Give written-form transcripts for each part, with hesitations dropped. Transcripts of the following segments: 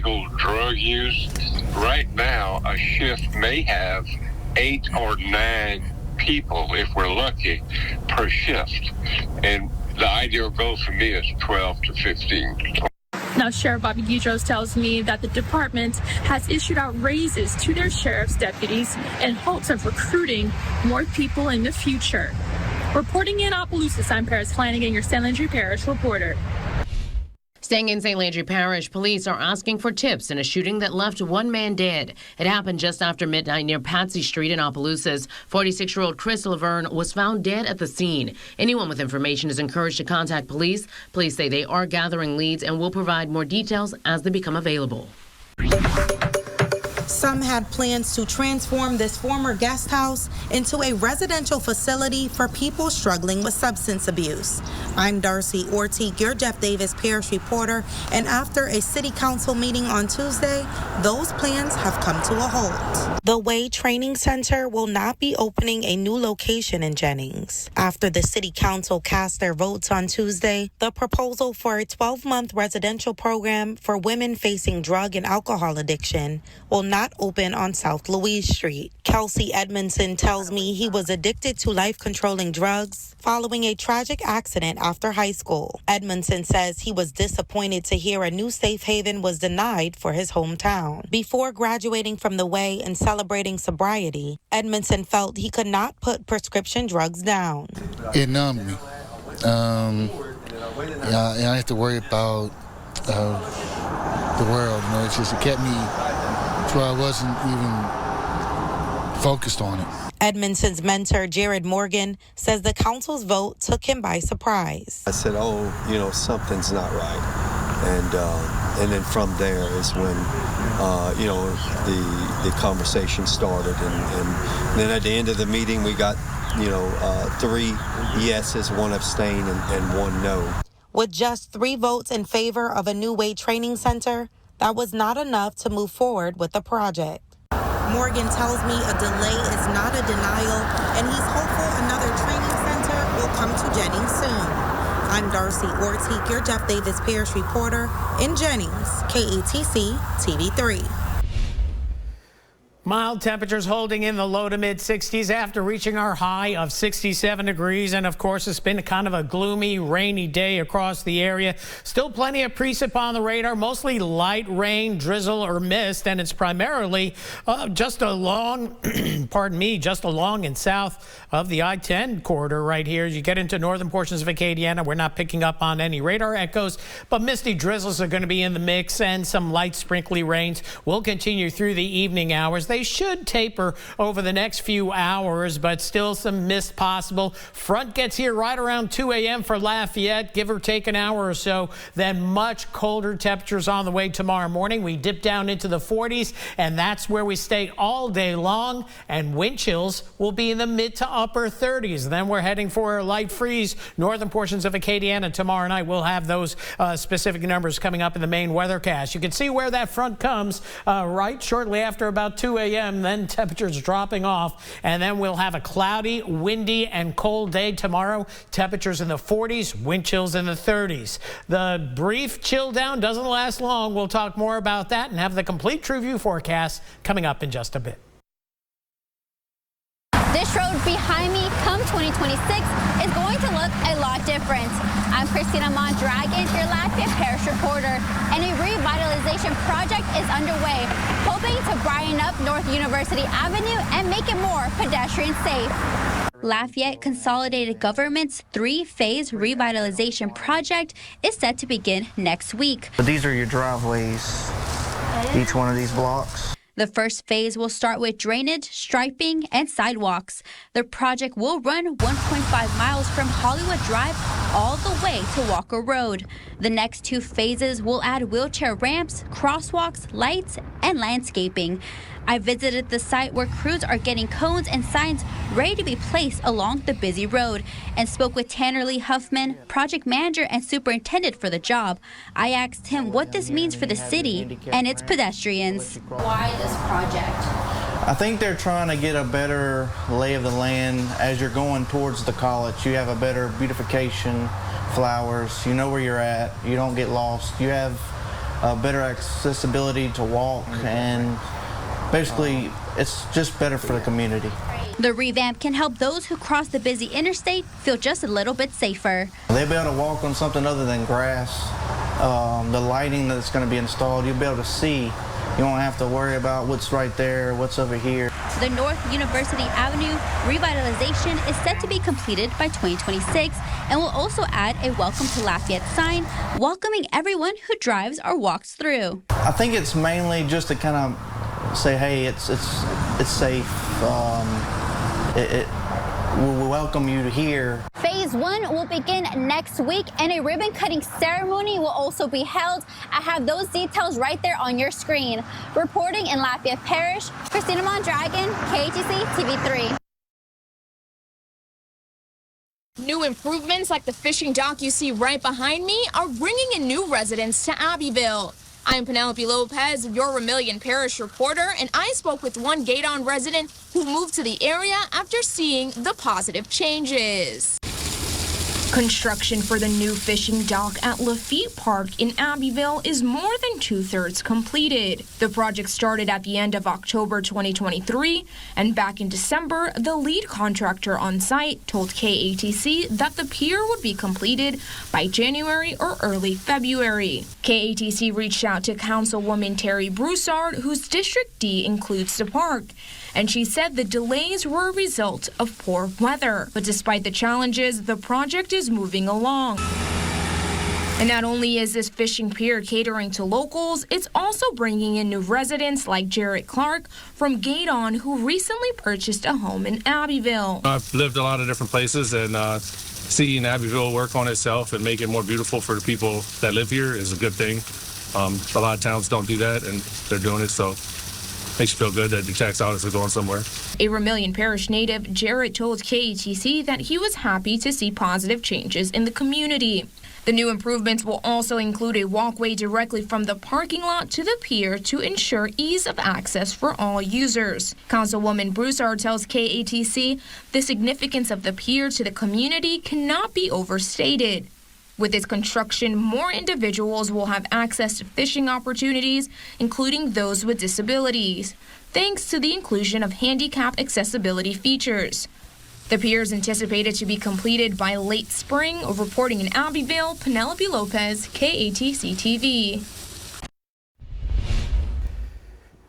illegal drug use. Right now, a shift may have 8 or 9 people, if we're lucky, per shift. And the ideal goal for me is 12 to 15. Now, Sheriff Bobby Guidros tells me that the department has issued out raises to their sheriff's deputies in hopes of recruiting more people in the future. Reporting in Opelousas, I'm Paris Flanagan, your St. Landry Parish reporter. Staying in St. Landry Parish, police are asking for tips in a shooting that left one man dead. It happened just after midnight near Patsy Street in Opelousas. 46-year-old Chris Laverne was found dead at the scene. Anyone with information is encouraged to contact police. Police say they are gathering leads and will provide more details as they become available. Some had plans to transform this former guest house into a residential facility for people struggling with substance abuse. I'm Darcy Ortiq, your Jeff Davis Parish reporter, and after a city council meeting on Tuesday, those plans have come to a halt. The Way Training Center will not be opening a new location in Jennings. After the city council cast their votes on Tuesday, the proposal for a 12-month residential program for women facing drug and alcohol addiction will not open on South Louise Street. Kelsey Edmondson tells me he was addicted to life-controlling drugs following a tragic accident after high school. Edmondson says he was disappointed to hear a new safe haven was denied for his hometown. Before graduating from the Way and celebrating sobriety, Edmondson felt he could not put prescription drugs down. It numbed me. I have to worry about the world. It kept me where I wasn't even focused on it. Edmondson's mentor, Jared Morgan, says the council's vote took him by surprise. I said, something's not right. And then from there is when, the conversation started. And then at the end of the meeting, we got, 3 yeses, 1 abstain, and 1 no. With just 3 votes in favor of a new Way Training Center, that was not enough to move forward with the project. Morgan tells me a delay is not a denial, and he's hopeful another training center will come to Jennings soon. I'm Darcy Ortiq, your Jeff Davis Parish reporter in Jennings, KATC TV3. Mild temperatures holding in the low to mid 60s after reaching our high of 67 degrees. And of course, it's been kind of a gloomy, rainy day across the area. Still plenty of precip on the radar, mostly light rain, drizzle or mist. And it's primarily just along, just along and south of the I-10 corridor right here. As you get into northern portions of Acadiana, we're not picking up on any radar echoes, but misty drizzles are going to be in the mix, and some light sprinkly rains will continue through the evening hours. They should taper over the next few hours, but still some mist possible. Front gets here right around 2 a.m. for Lafayette, give or take an hour or so. Then much colder temperatures on the way tomorrow morning. We dip down into the 40s, and that's where we stay all day long. And wind chills will be in the mid to upper 30s. Then we're heading for a light freeze. Northern portions of Acadiana tomorrow night. We'll have those specific numbers coming up in the main weathercast. You can see where that front comes right shortly after about 2 a.m. Then temperatures dropping off, and then we'll have a cloudy, windy, and cold day tomorrow. Temperatures in the 40s, wind chills in the 30s. The brief chill down doesn't last long. We'll talk more about that and have the complete True View forecast coming up in just a bit. This road behind me come 2026 is going to look a lot different. I'm Christina Mondragon, your Lafayette Parish reporter, and a revitalization project is underway, hoping to brighten up North University Avenue and make it more pedestrian safe. Lafayette Consolidated Government's 3-phase revitalization project is set to begin next week. These are your driveways, each one of these blocks. The first phase will start with drainage, striping, and sidewalks. The project will run 1.5 miles from Hollywood Drive all the way to Walker Road. The next 2 phases will add wheelchair ramps, crosswalks, lights, and landscaping. I visited the site where crews are getting cones and signs ready to be placed along the busy road and spoke with Tanner Lee Huffman, project manager and superintendent for the job. I asked him what this means for the city and its pedestrians. Why this project? I think they're trying to get a better lay of the land as you're going towards the college. You have a better beautification, flowers, you know where you're at, you don't get lost. You have better accessibility to walk, and basically it's just better for the community. The revamp can help those who cross the busy interstate feel just a little bit safer. They'll be able to walk on something other than grass. The lighting that's going to be installed, you'll be able to see. You won't have to worry about what's right there, what's over here. The North University Avenue revitalization is set to be completed by 2026 and will also add a Welcome to Lafayette sign, welcoming everyone who drives or walks through. I think it's mainly just to kind of say, hey, it's safe. We welcome you here. Phase 1 will begin next week, and a ribbon cutting ceremony will also be held. I have those details right there on your screen. Reporting in Lafayette Parish, Christina Mondragon, KATC TV3. New improvements like the fishing dock you see right behind me are bringing in new residents to Abbeville. I'm Penelope Lopez, your Vermilion Parish reporter, and I spoke with one Gaydon resident who moved to the area after seeing the positive changes. Construction for the new fishing dock at Lafitte Park in Abbeville is more than 2/3 completed. The project started at the end of October 2023, and back in December, the lead contractor on site told KATC that the pier would be completed by January or early February. KATC reached out to Councilwoman Terry Broussard, whose District D includes the park, and she said the delays were a result of poor weather. But despite the challenges, the project is moving along. And not only is this fishing pier catering to locals, it's also bringing in new residents like Jarrett Clark from Gaydon, who recently purchased a home in Abbeville. I've lived a lot of different places, and seeing Abbeville work on itself and make it more beautiful for the people that live here is a good thing. A lot of towns don't do that, and they're doing it, so makes you feel good that the tax dollars are going somewhere. A Vermilion Parish native, Jarrett told KATC that he was happy to see positive changes in the community. The new improvements will also include a walkway directly from the parking lot to the pier to ensure ease of access for all users. Councilwoman Broussard tells KATC the significance of the pier to the community cannot be overstated. With its construction, more individuals will have access to fishing opportunities, including those with disabilities, thanks to the inclusion of handicap accessibility features. The pier is anticipated to be completed by late spring. Reporting in Abbeville, Penelope Lopez, KATC TV.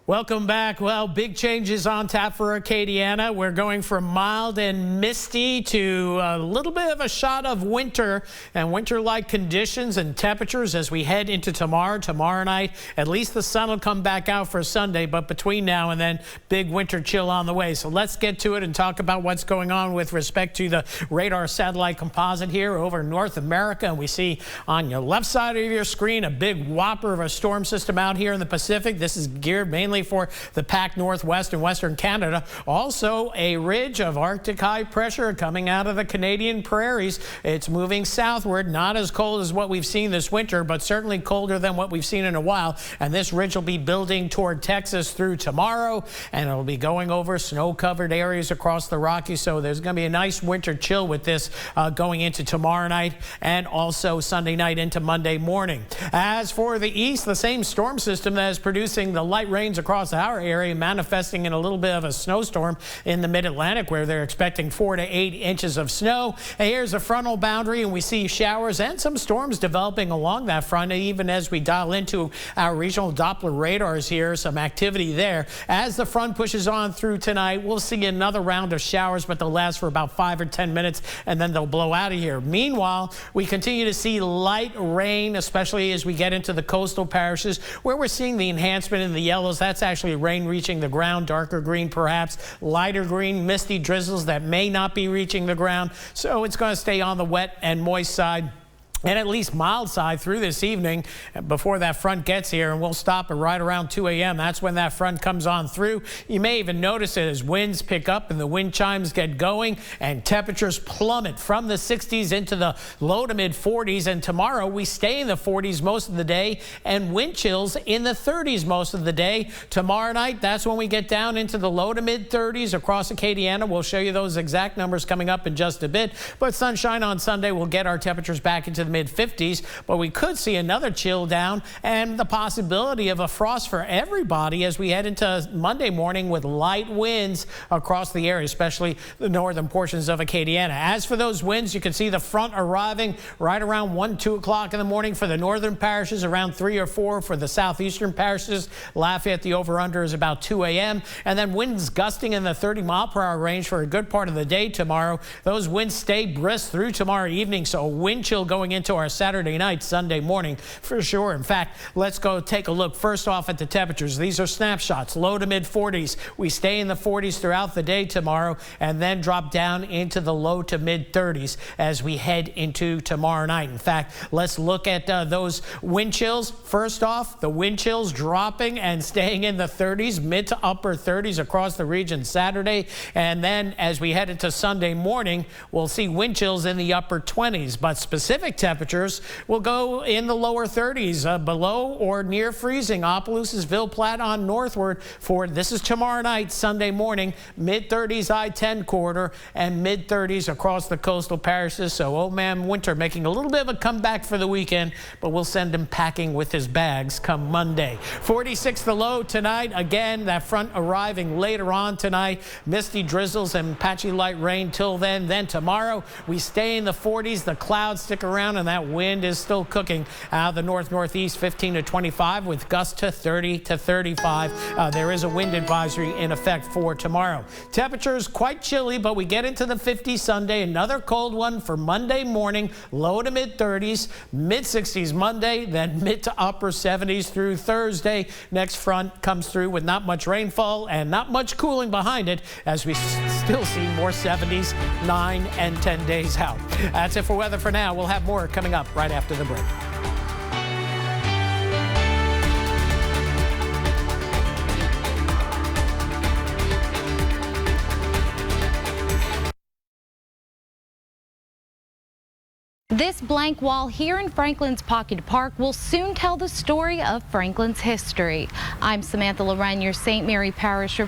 Welcome back. Well, big changes on tap for Acadiana. We're going from mild and misty to a little bit of a shot of winter and winter-like conditions and temperatures as we head into tomorrow. Tomorrow night, at least the sun will come back out for Sunday, but between now and then, big winter chill on the way. So let's get to it and talk about what's going on with respect to the radar satellite composite here over North America. And we see on your left side of your screen a big whopper of a storm system out here in the Pacific. This is geared mainly for the Pac Northwest and Western Canada. Also a ridge of Arctic high pressure coming out of the Canadian prairies. It's moving southward, not as cold as what we've seen this winter, but certainly colder than what we've seen in a while. And this ridge will be building toward Texas through tomorrow, and it'll be going over snow-covered areas across the Rockies. So there's going to be a nice winter chill with this going into tomorrow night and also Sunday night into Monday morning. As for the east, the same storm system that is producing the light rains across our area, manifesting in a little bit of a snowstorm in the mid-Atlantic, where they're expecting 4 to 8 inches of snow. Here's a frontal boundary, and we see showers and some storms developing along that front. Even as we dial into our regional Doppler radars here, some activity there. As the front pushes on through tonight, we'll see another round of showers, but they'll last for about 5 or 10 minutes, and then they'll blow out of here. Meanwhile, we continue to see light rain, especially as we get into the coastal parishes, where we're seeing the enhancement in the yellows. That's actually rain reaching the ground, darker green perhaps, lighter green, misty drizzles that may not be reaching the ground. So it's going to stay on the wet and moist side, and at least mild side through this evening before that front gets here, and we'll stop at right around 2 a.m. That's when that front comes on through. You may even notice it as winds pick up and the wind chimes get going and temperatures plummet from the 60s into the low to mid 40s. And tomorrow we stay in the 40s most of the day and wind chills in the 30s most of the day. Tomorrow night, that's when we get down into the low to mid 30s across Acadiana. We'll show you those exact numbers coming up in just a bit. But sunshine on Sunday will get our temperatures back into the mid-50s, but we could see another chill down and the possibility of a frost for everybody as we head into Monday morning with light winds across the area, especially the northern portions of Acadiana. As for those winds, you can see the front arriving right around 1, 2 o'clock in the morning for the northern parishes, around 3 or 4 for the southeastern parishes. Lafayette, the over-under is about 2 a.m. And then winds gusting in the 30-mile-per-hour range for a good part of the day tomorrow. Those winds stay brisk through tomorrow evening, so a wind chill going into our Saturday night, Sunday morning for sure. In fact, let's go take a look first off at the temperatures. These are snapshots, low to mid 40s. We stay in the 40s throughout the day tomorrow and then drop down into the low to mid 30s as we head into tomorrow night. In fact, let's look at those wind chills. First off, the wind chills dropping and staying in the 30s, mid to upper 30s across the region Saturday. And then as we head into Sunday morning, we'll see wind chills in the upper 20s, but specific temperatures will go in the lower 30s, below or near freezing. Opelousas, Ville Platte on northward for this is tomorrow night, Sunday morning, mid 30s I-10 corridor and mid 30s across the coastal parishes. So old man winter making a little bit of a comeback for the weekend, but we'll send him packing with his bags come Monday. 46 the low tonight. Again, that front arriving later on tonight. Misty drizzles and patchy light rain till then. Then tomorrow we stay in the 40s. The clouds stick around and that wind is still cooking out of the north-northeast, 15 to 25 with gusts to 30 to 35. There is a wind advisory in effect for tomorrow. Temperatures quite chilly, but we get into the 50s Sunday. Another cold one for Monday morning, low to mid 30s, mid 60s Monday, then mid to upper 70s through Thursday. Next front comes through with not much rainfall and not much cooling behind it as we still see more 70s 9 and 10 days out. That's it for weather for now. We'll have more coming up right after the break. This blank wall here in Franklin's Pocket Park will soon tell the story of Franklin's history. I'm Samantha Loren, your St. Mary Parish reporter.